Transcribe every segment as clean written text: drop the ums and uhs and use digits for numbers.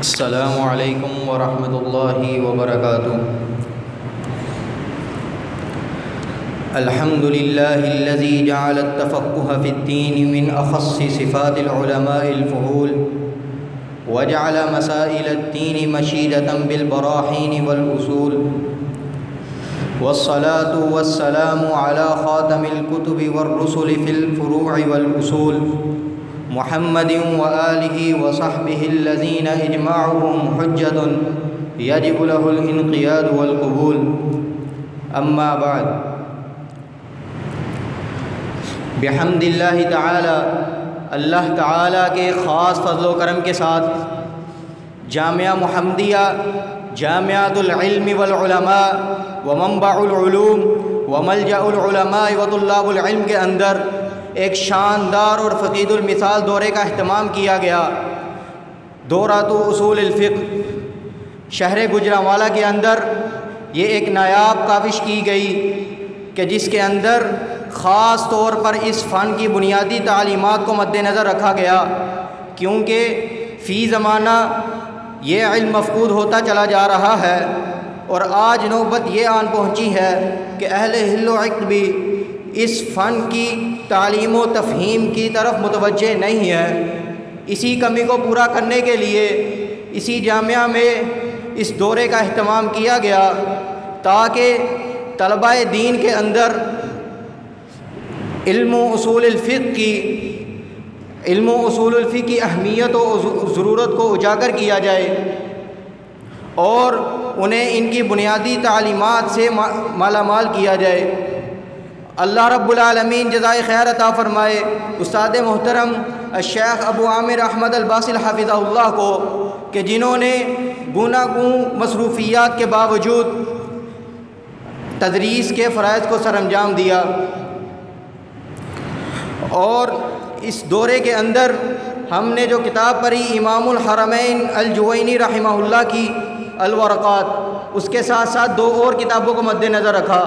السلام علیکم ورحمۃ اللہ وبرکاتہ۔ الحمد للہ الذی جعل التفقہ فی الدین من اخص صفات العلماء الفضول وجعل مسائل الدین مشیدۃ بالبراہین والاصول، والصلاة والسلام علی خاتم الکتب والرسل فی الفروع والاصول، محمد وآلہ وصحبہ الذین اجماعهم حجۃ یجب له الانقیاد والقبول، اما بعد۔ بحمد اللہ تعالی، اللہ تعالیٰ کے خاص فضل و کرم کے ساتھ جامعہ محمدیہ، جامعۃ العلم والعلماء ومنبع العلوم وملجأ العلماء وطلاب العلم کے اندر ایک شاندار اور فقید المثال دورے کا اہتمام کیا گیا۔ دورۃ اصول الفقہ شہر گوجرانوالہ کے اندر یہ ایک نایاب کاوش کی گئی کہ جس کے اندر خاص طور پر اس فن کی بنیادی تعلیمات کو مد نظر رکھا گیا، کیونکہ فی زمانہ یہ علم مفقود ہوتا چلا جا رہا ہے، اور آج نوبت یہ آن پہنچی ہے کہ اہل حل و عقد بھی اس فن کی تعلیم و تفہیم کی طرف متوجہ نہیں ہے۔ اسی کمی کو پورا کرنے کے لیے اسی جامعہ میں اس دورے کا اہتمام کیا گیا تاکہ طلباء دین کے اندر علم و اصول الفقہ کی اہمیت و ضرورت کو اجاگر کیا جائے اور انہیں ان کی بنیادی تعلیمات سے مالا مال کیا جائے۔ اللہ رب العالمین جزائے خیر عطا فرمائے استاد محترم الشیخ ابو عامر احمد الباسل حافظہ اللہ کو، کہ جنہوں نے گوناگون مصروفیات کے باوجود تدریس کے فرائض کو سر انجام دیا۔ اور اس دورے کے اندر ہم نے جو کتاب پڑھی امام الحرمین الجوینی رحمہ اللہ کی الورقات، اس کے ساتھ ساتھ دو اور کتابوں کو مد نظر رکھا۔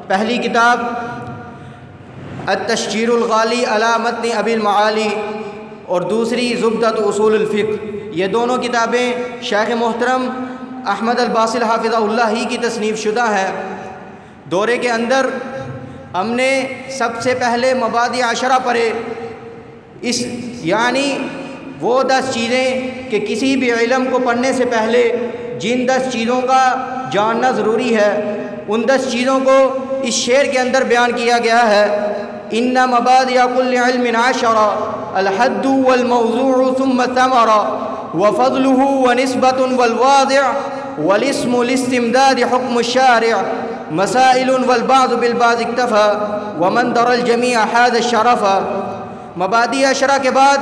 پہلی کتاب التشجیر الغالی علی متن ابی المعالی اور دوسری زبدۃ اصول الفقہ۔ یہ دونوں کتابیں شیخ محترم احمد الباسل حافظہ اللہ ہی کی تصنیف شدہ ہیں۔ دورے کے اندر ہم نے سب سے پہلے مبادئ عشرہ پڑھے، یعنی وہ 10 چیزیں کہ کسی بھی علم کو پڑھنے سے پہلے جن 10 چیزوں کا جاننا ضروری ہے، ان 10 چیزوں کو اس شعر کے اندر بیان کیا گیا ہے۔ ان مبادئ کل علم عشرہ، الحد والموضوع ثم الثمرہ وفضلہ ونسبۃ والواضع والاسم الاستمداد حکم الشارع مسائل والبعض بالبعض اکتفى ومن در الجمیع حاز الشرف۔ مبادئ عشرہ کے بعد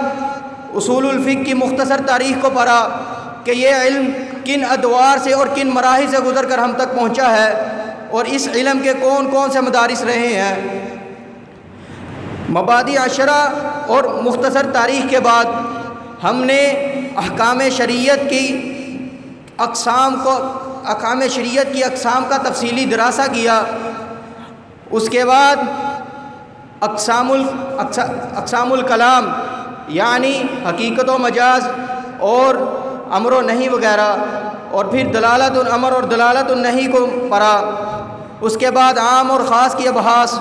اصول الفقہ کی مختصر تاریخ کو پڑھا کہ یہ علم کن ادوار سے اور کن مراحل سے گزر کر ہم تک پہنچا ہے اور اس علم کے کون کون سے مدارس رہے ہیں۔ مبادئ عشرہ اور مختصر تاریخ کے بعد ہم نے احکام شریعت کی اقسام کا تفصیلی دراسہ کیا۔ اس کے بعد اقسام الکلام یعنی حقیقت و مجاز اور امر و نہی وغیرہ، اور پھر دلالت الامر اور دلالت النہی کو پڑھا۔ اس کے بعد عام اور خاص کی ابحاث،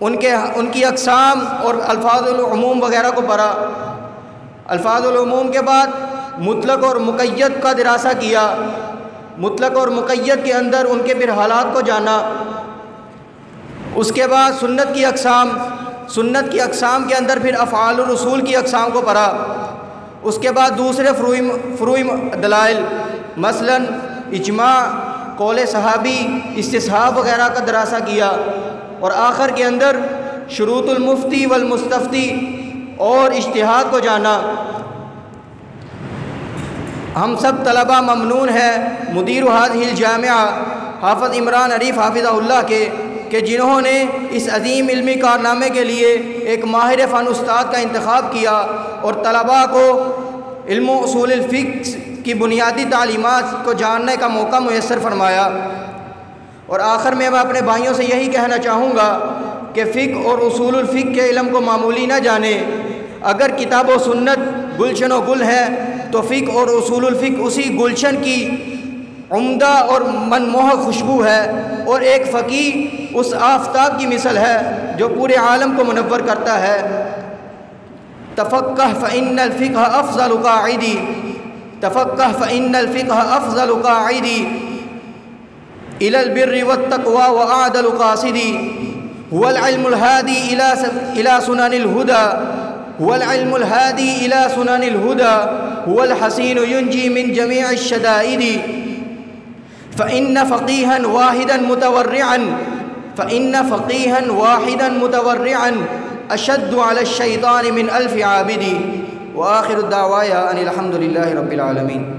ان کی اقسام اور الفاظ العموم وغیرہ کو پڑھا۔ الفاظ العموم کے بعد مطلق اور مقید کا دراسہ کیا، مطلق اور مقید کے اندر ان کے پھر حالات کو جانا۔ اس کے بعد سنت کی اقسام کے اندر پھر افعال الرسول کی اقسام کو پڑھا۔ اس کے بعد دوسرے فروعی دلائل مثلا اجماع، قول صحابی، استصحاب وغیرہ کا دراسہ کیا، اور آخر کے اندر شروط المفتی والمستفتی اور اجتہاد کو جانا۔ ہم سب طلبہ ممنون ہیں مدیر هذه الجامعہ حافظ عمران عریف حافظہ اللہ کے، کہ جنہوں نے اس عظیم علمی کارنامے کے لیے ایک ماہر فن استاد کا انتخاب کیا اور طلباء کو علم و اصول الفقہ کی بنیادی تعلیمات کو جاننے کا موقع میسر فرمایا۔ اور آخر میں اپنے بھائیوں سے یہی کہنا چاہوں گا کہ فقہ اور اصول الفقہ کے علم کو معمولی نہ جانیں، اگر کتاب و سنت گلشن و گل ہے تو فقہ اور اصول الفقہ اسی گلشن کی عمدہ اور منموہک خوشبو ہے، اور ایک فقیہ اس آفتاب کی مثل ہے جو پورے عالم کو منور کرتا ہے۔ تفقہ فإن الفقہ افضل قاعدی، تفقہ فإن الفقہ افضل قاعدی إلى البر والتقوى وأعدل قاصدی، هو العلم الهادي إلى سنن الهدى، هو العلم الهادي إلى سنن الهدى، هو الحسين ينجي من جميع الشدائد، فإن فقيها واحدا متورعا، فإن فقيها واحدا متورعا أشد على الشيطان من ألف عابد۔ وآخر الدعوايا أن الحمد لله رب العالمين۔